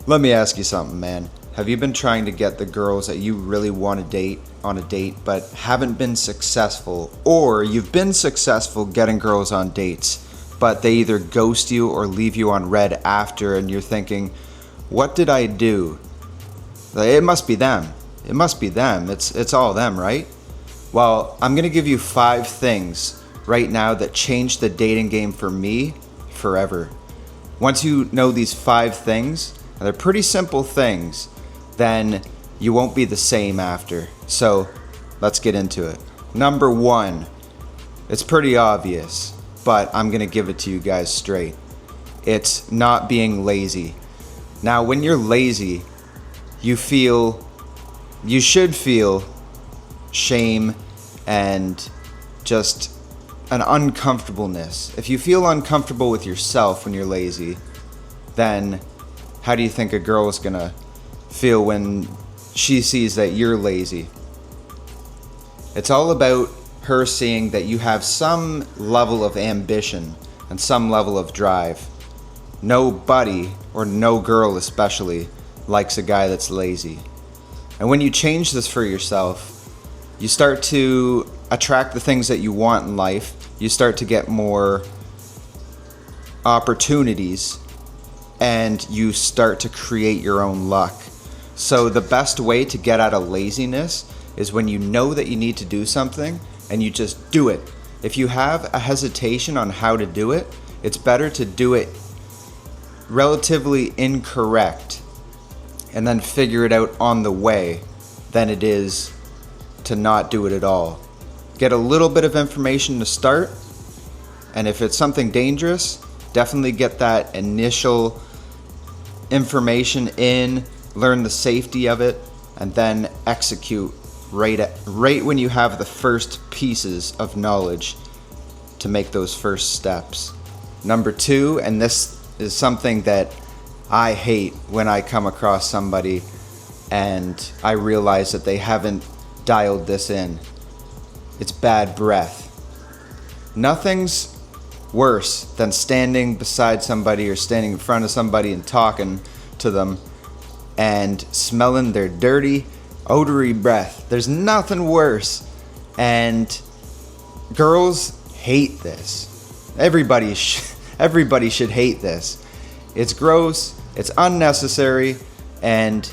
Let me ask you something, man. Have you been trying to get the girls that you really want to date on a date but haven't been successful? Or you've been successful getting girls on dates, but they either ghost you or leave you on red after, and you're thinking, what did I do? It must be them. It must be them. It's all them, right? Well, I'm going to give you 5 things right now that changed the dating game for me forever. Once you know these 5 things, and they're pretty simple things, then you won't be the same after. So let's get into it. Number 1, it's pretty obvious, but I'm gonna give it to you guys straight. It's not being lazy. Now, when you're lazy, you should feel shame and just an uncomfortableness. If you feel uncomfortable with yourself when you're lazy, then how do you think a girl is gonna feel when she sees that you're lazy? It's all about her seeing that you have some level of ambition and some level of drive. Nobody, or no girl especially, likes a guy that's lazy. And when you change this for yourself, you start to attract the things that you want in life. You start to get more opportunities, and you start to create your own luck. So the best way to get out of laziness is when you know that you need to do something and you just do it. If you have a hesitation on how to do it, it's better to do it relatively incorrect and then figure it out on the way than it is to not do it at all. Get a little bit of information to start, and if it's something dangerous, definitely get that initial information in, learn the safety of it, and then execute right when you have the first pieces of knowledge to make those first steps. Number 2, and this is something that I hate when I come across somebody and I realize that they haven't dialed this in. It's bad breath. Nothing's worse than standing beside somebody or standing in front of somebody and talking to them and smelling their dirty, odory breath. There's nothing worse. And girls hate this. Everybody should hate this. It's gross, it's unnecessary, and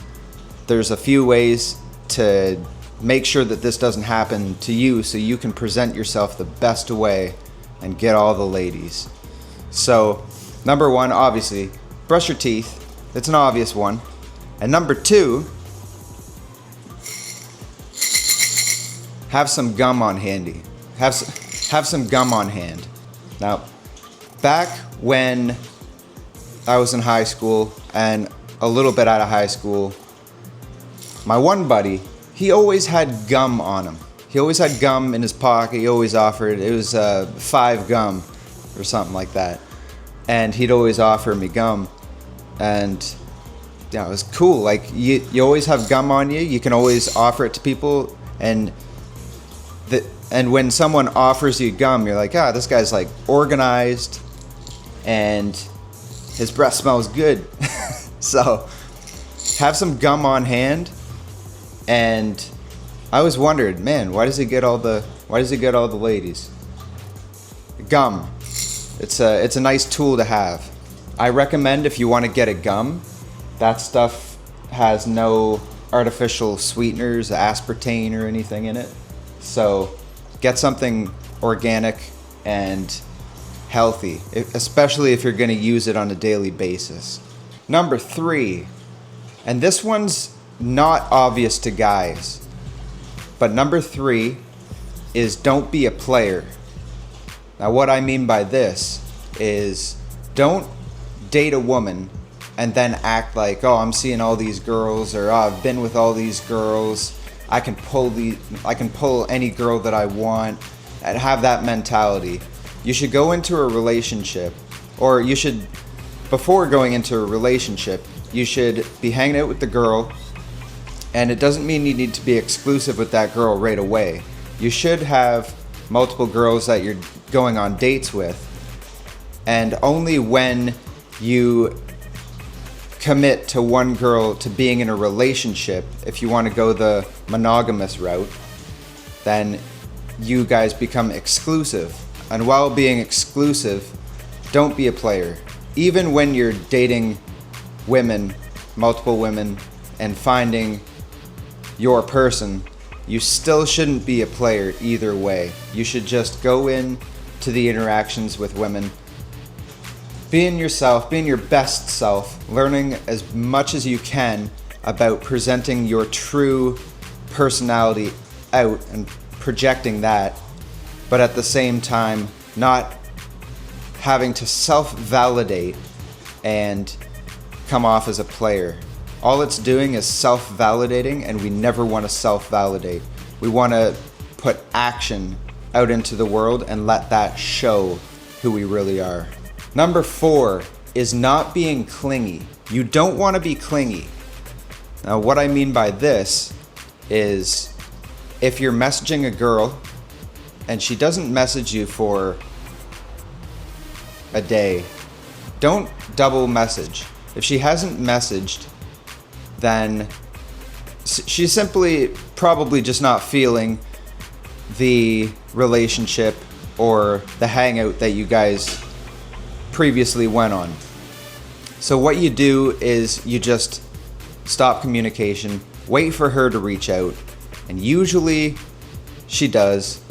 there's a few ways to make sure that this doesn't happen to you so you can present yourself the best way and get all the ladies. So, number 1, obviously, brush your teeth. It's an obvious one. And number 2, have some gum on handy. Have some gum on hand. Now, back when I was in high school and a little bit out of high school, my one buddy, he always had gum on him. He always had gum in his pocket. He always offered, it was 5 gum or something like that. And he'd always offer me gum. And yeah, it was cool. Like, you always have gum on you. You can always offer it to people. And when someone offers you gum, you're like, this guy's like organized and his breath smells good. So have some gum on hand. And I always wondered, man, why does he get all the ladies? Gum. It's a nice tool to have. I recommend, if you want to get a gum, that stuff has no artificial sweeteners, aspartame or anything in it. So get something organic and healthy, especially if you're going to use it on a daily basis. Number 3, and this one's not obvious to guys, but number 3 is don't be a player. Now, what I mean by this is don't date a woman and then act like, I'm seeing all these girls, or I've been with all these girls. I can pull any girl that I want, and have that mentality. You should go into a relationship, or before going into a relationship, you should be hanging out with the girl, and it doesn't mean you need to be exclusive with that girl right away. You should have multiple girls that you're going on dates with, and only when you commit to one girl to being in a relationship, if you want to go the monogamous route, then you guys become exclusive. And while being exclusive, don't be a player. Even when you're dating women, multiple women, and finding your person, you still shouldn't be a player either way. You should just go in to the interactions with women, being yourself, being your best self, learning as much as you can about presenting your true personality out and projecting that, but at the same time not having to self-validate and come off as a player. All it's doing is self-validating, and we never want to self-validate. We want to put action out into the world and let that show who we really are. Number 4 is not being clingy. You don't want to be clingy. Now, what I mean by this is if you're messaging a girl and she doesn't message you for a day, don't double message. If she hasn't messaged, then she's simply probably just not feeling the relationship or the hangout that you guys previously went on. So what you do is you just stop communication, wait for her to reach out, and usually she does.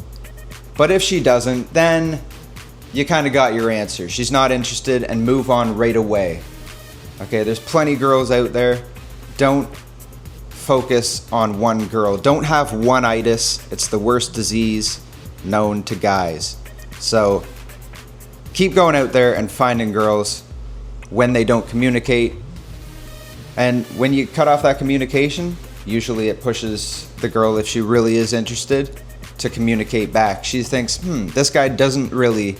But if she doesn't, then you kind of got your answer. She's not interested, and move on right away. Okay, there's plenty girls out there. Don't focus on one girl. Don't have one-itis. It's the worst disease known to guys. So keep going out there and finding girls when they don't communicate. And when you cut off that communication, usually it pushes the girl, if she really is interested, to communicate back. She thinks, this guy doesn't really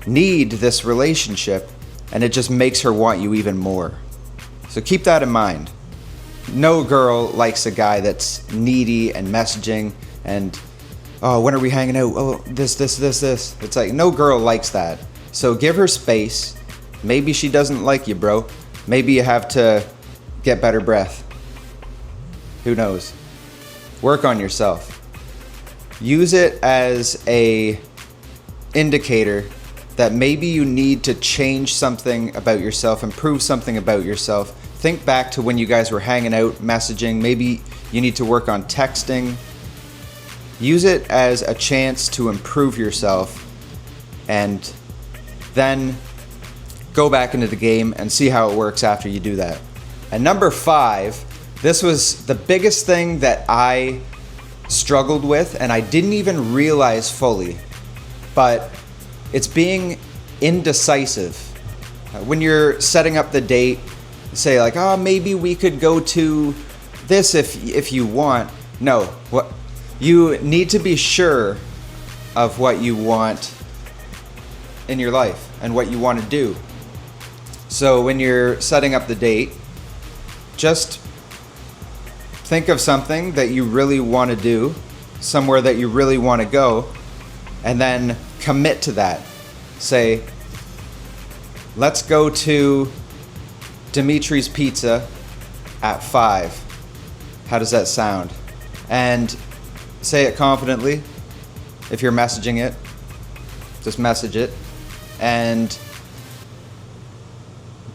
need this relationship, and it just makes her want you even more. So keep that in mind. No girl likes a guy that's needy and messaging and, oh, when are we hanging out? Oh, this. It's like, no girl likes that. So give her space. Maybe she doesn't like you, bro. Maybe you have to get better breath. Who knows? Work on yourself. Use it as a indicator that maybe you need to change something about yourself, improve something about yourself. Think back to when you guys were hanging out, messaging. Maybe you need to work on texting. Use it as a chance to improve yourself, and then go back into the game and see how it works after you do that. And number 5, this was the biggest thing that I struggled with, and I didn't even realize fully, but it's being indecisive. When you're setting up the date, say like, oh, maybe we could go to this if you want. No, what you need to be sure of what you want in your life and what you want to do. So when you're setting up the date, just think of something that you really want to do, somewhere that you really want to go, and then commit to that. Say, let's go to Dimitri's Pizza at 5. How does that sound? And say it confidently. If you're messaging it, just message it. And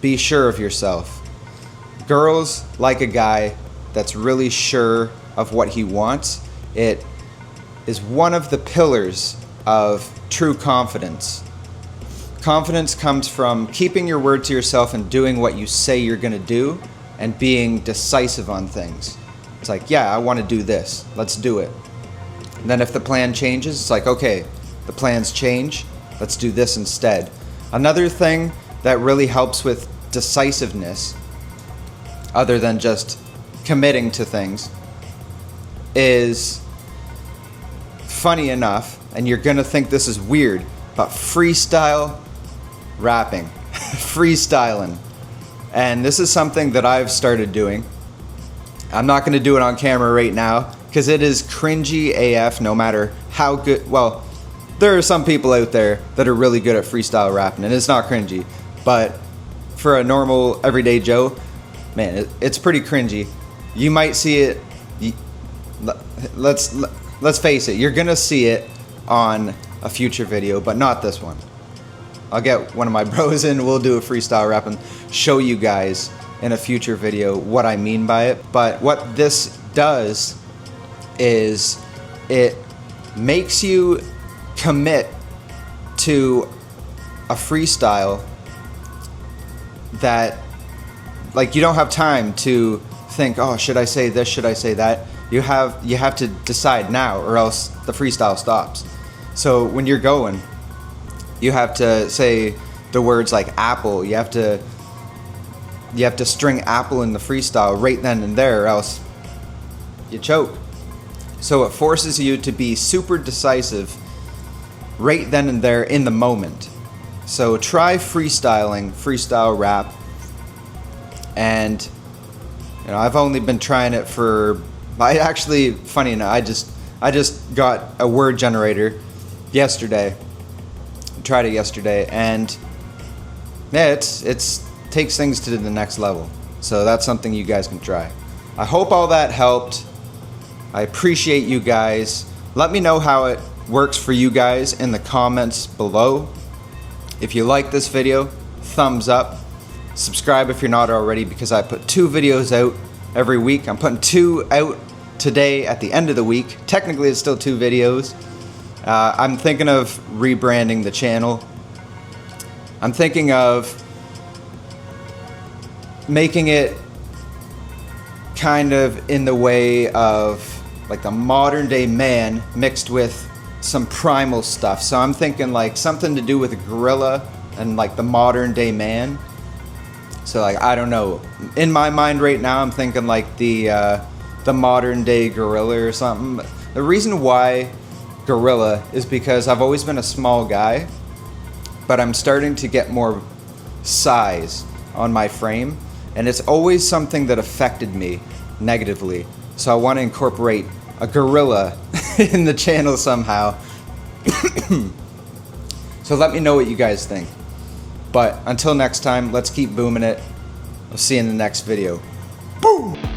be sure of yourself. Girls like a guy that's really sure of what he wants. It is one of the pillars of true confidence. Confidence comes from keeping your word to yourself and doing what you say you're going to do, and being decisive on things. It's like, yeah, I want to do this. Let's do it. And then if the plan changes, it's like, okay, the plans change. Let's do this instead. Another thing that really helps with decisiveness, other than just committing to things, is, funny enough, and you're going to think this is weird, but freestyle rapping. Freestyling. And this is something that I've started doing. I'm not going to do it on camera right now because it is cringy AF, no matter how good. Well, there are some people out there that are really good at freestyle rapping, and it's not cringy. But for a normal everyday Joe, man, it's pretty cringy. You might see it. Let's face it. You're gonna see it on a future video, but not this one. I'll get one of my bros in. We'll do a freestyle rap and show you guys in a future video what I mean by it. But what this does is it makes you commit to a freestyle that, like, you don't have time to think, oh, should I say this, should I say that? You have to decide now, or else the freestyle stops. So when you're going, you have to say the words like apple. You have to string apple in the freestyle right then and there, or else you choke. So it forces you to be super decisive right then and there in the moment. So try freestyle rap. And I've only been trying it for, funny enough, I just got a word generator yesterday. Tried it yesterday, and yeah, it's takes things to the next level. So that's something you guys can try. I hope all that helped. I appreciate you guys. Let me know how it works for you guys in the comments below. If you like this video, thumbs up. Subscribe if you're not already, because I put 2 videos out every week. I'm putting 2 out today at the end of the week. Technically, it's still 2 videos. I'm thinking of rebranding the channel. I'm thinking of making it kind of in the way of like the modern day man mixed with some primal stuff. So I'm thinking like something to do with a gorilla and like the modern day man. So like, I don't know. In my mind right now, I'm thinking like the modern day gorilla or something. The reason why gorilla is because I've always been a small guy, but I'm starting to get more size on my frame, and it's always something that affected me negatively. So I want to incorporate a gorilla in the channel somehow. So let me know what you guys think. But until next time, let's keep booming it. I'll see you in the next video. Boom!